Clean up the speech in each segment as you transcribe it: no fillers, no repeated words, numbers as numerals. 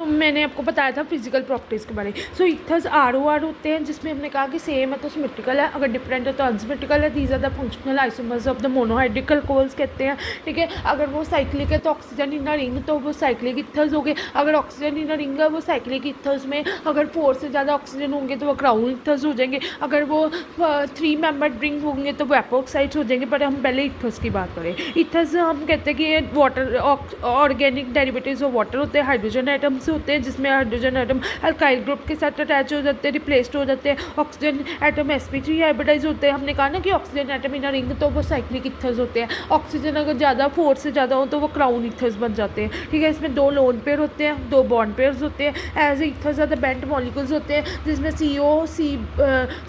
मैंने आपको बताया था फिजिकल प्रॉपर्टीज़ के बारे में। सो इथर्स ROR होते हैं, जिसमें हमने कहा कि सेम है तो सिमेट्रिकल है, अगर डिफरेंट है तो अनसिमेट्रिकल है। These are the functional isomers of the monohydric alcohols कहते हैं, ठीक है। अगर वो साइक्लिक है तो ऑक्सीजन इन अ रिंग, तो वो साइक्लिक इथर्स हो गए। अगर ऑक्सीजन इन अ रिंग है वो साइक्लिक इथर्स में, अगर 4 से ज़्यादा ऑक्सीजन होंगे तो वो क्राउन इथर्स हो जाएंगे। अगर वो 3 मेंबर्ड रिंग होंगे तो वो एपोक्साइड्स हो जाएंगे। पर हम पहले इथर्स की बात करें। इथर्स हम कहते हैं कि ये water organic derivatives of water होते हैं, हाइड्रोजन एटम्स होते हैं, जिसमें हाइड्रोजन एटम अल्काइल ग्रुप के साथ अटैच हो जाते हैं, रिप्लेस्ड हो जाते हैं। ऑक्सीजन एटम sp3 हाइब्रिडाइज होते हैं। हमने कहा ना कि oxygen atom in a ring तो वो साइक्लिक इथर्स होते हैं। ऑक्सीजन अगर ज़्यादा 4 से ज़्यादा हो तो वो क्राउन इथर्स बन जाते हैं, ठीक है। इसमें 2 लोन पेयर होते हैं, 2 बॉन्ड पेयर्स होते हैं। As ethers are the bent molecules होते हैं, जिसमें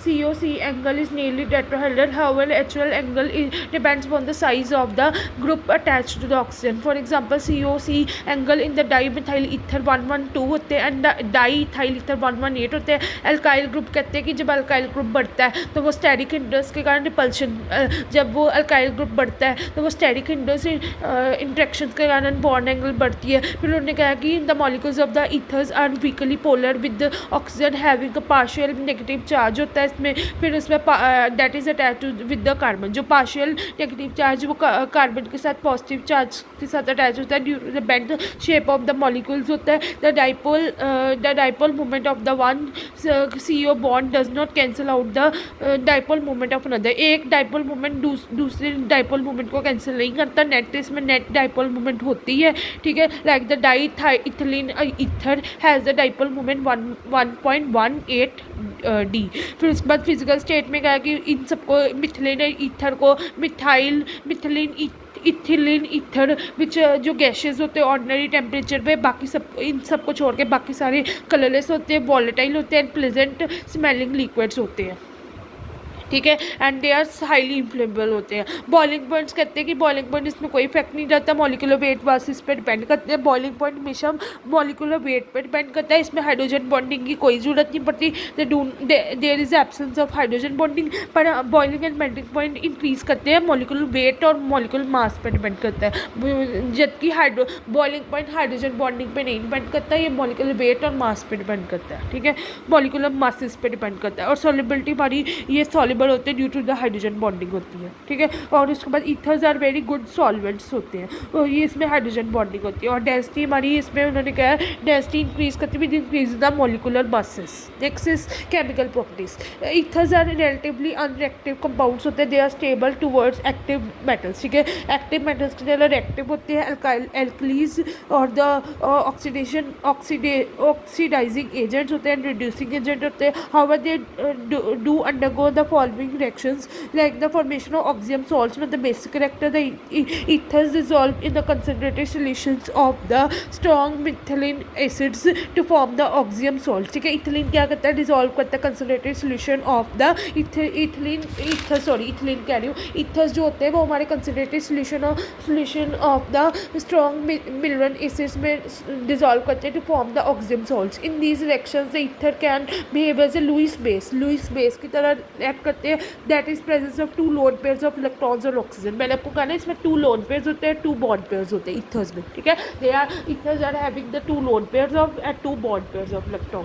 COC angle is nearly tetrahedral, however HL angle depends on the size of the group attached to the oxygen. For example COC angle in the dimethyl ether 112 होते हैं and diethyl ether 118 होते हैं। Alkyl group कहते हैं कि जब alkyl group बढ़ता है तो वो स्टेरिक हिंडर्स के कारण रिपल्शन, जब वो अल्काइल ग्रुप बढ़ता है तो वो स्टेरिक हिंडर्स इंट्रैक्शन के कारण बॉन्ड एंगल बढ़ती है। फिर उन्होंने कहा कि the molecules of the ethers are weakly polar with oxygen having a partial negative charge होता है इसमें। फिर उसमें that is attach with the carbon, जो पार्शियल नेगेटिव चार्ज वो कार्बन के साथ पॉजिटिव चार्ज के साथ अटैच होता है due to the bent shape of the molecules होता है। The dipole moment of the one CO bond does not cancel out the dipole moment of another. एक डाइपोल मोमेंट दूसरे डाइपोल मोमेंट को cancel नहीं करता। Net इसमें net dipole moment होती है, ठीक है। Like the diethylene ether has the dipole moment 1.18 D। फिर उसके बाद फिजिकल स्टेट में कहा कि इन सबको मिथिलीन ईथर को मिथिलीन इथिलीन ईथर विच जो गैसेस होते हैं ऑर्डिनरी टेम्परेचर पे, बाकी सब इन सब को छोड़ के बाकी सारे कलरलेस होते हैं, वॉलेटाइल होते हैं एंड प्लेजेंट स्मेलिंग लिक्विड्स होते हैं, ठीक है। And they are highly inflammable होते हैं। बॉइलिंग पॉइंट्स कहते हैं कि बॉइलिंग पॉइंट इसमें कोई इफेक्ट नहीं रहता, मॉलिक्यूलर वेट बेसिस पे डिपेंड करते हैं। बॉइलिंग पॉइंट हमेशा मॉलिक्यूलर वेट पे डिपेंड करता है। इसमें हाइड्रोजन बॉन्डिंग की कोई ज़रूरत नहीं पड़ती, there is absence of hydrogen bonding. पर boiling and melting point increase करते हैं, मॉलिक्यूलर वेट और मॉलिक्यूलर मास पर डिपेंड करता है, जबकि बॉइलिंग पॉइंट हाइड्रोजन बॉन्डिंग पे नहीं डिपेंड करता, ये मॉलिक्यूलर वेट और मास पे डिपेंड करता है, ठीक है। मॉलिक्यूलर मासेस पे डिपेंड करता है। और सॉल्युबिलिटी हमारी ये सॉल्युबल होते हैं due to the hydrogen bonding होती है, ठीक है। और उसके बाद ethers are very good solvents होते हैं, और ये इसमें हाइड्रोजन बॉन्डिंग होती है। और डेंसिटी हमारी इसमें उन्होंने कहा है डेंसिटी इंक्रीज करती है with increase the molecular masses. Next is chemical properties. Ethers are relatively unreactive compounds होते हैं, they are stable towards active metals, ठीक है। एक्टिव मेटल्स की जगह रिएक्टिव होते हैं एल्कलीज और द ऑक्सीडाइजिंग एजेंट्स होते हैं, रिड्यूसिंग एजेंट होते हैं। However they do undergo the following reactions like the formation of oxium salts with the basic character. The ethers dissolve in the concentrated solutions of the strong methylene acids to form the oxium salts, ठीक है। Ethylene क्या करता है, dissolve करता है concentrated solution of the ethylene कह रही हूँ। ईथर्स जो होते हैं वो हमारे concentrated solution of the strong mineral acids में डिजोल्व करते हैं to form the oxonium salts. In these reactions the ether can behave as a Lewis base की तरह रिएक्ट करते हैं। That is presence of 2 lone pairs of electrons और oxygen. मैंने आपको कहा ना इसमें 2 लोन पेयर्स होते हैं, 2 बॉन्ड पेयर्स होते हैं ईथर्स में, ठीक है। Ethers are having the 2 lone pairs of and 2 bond pairs of electron.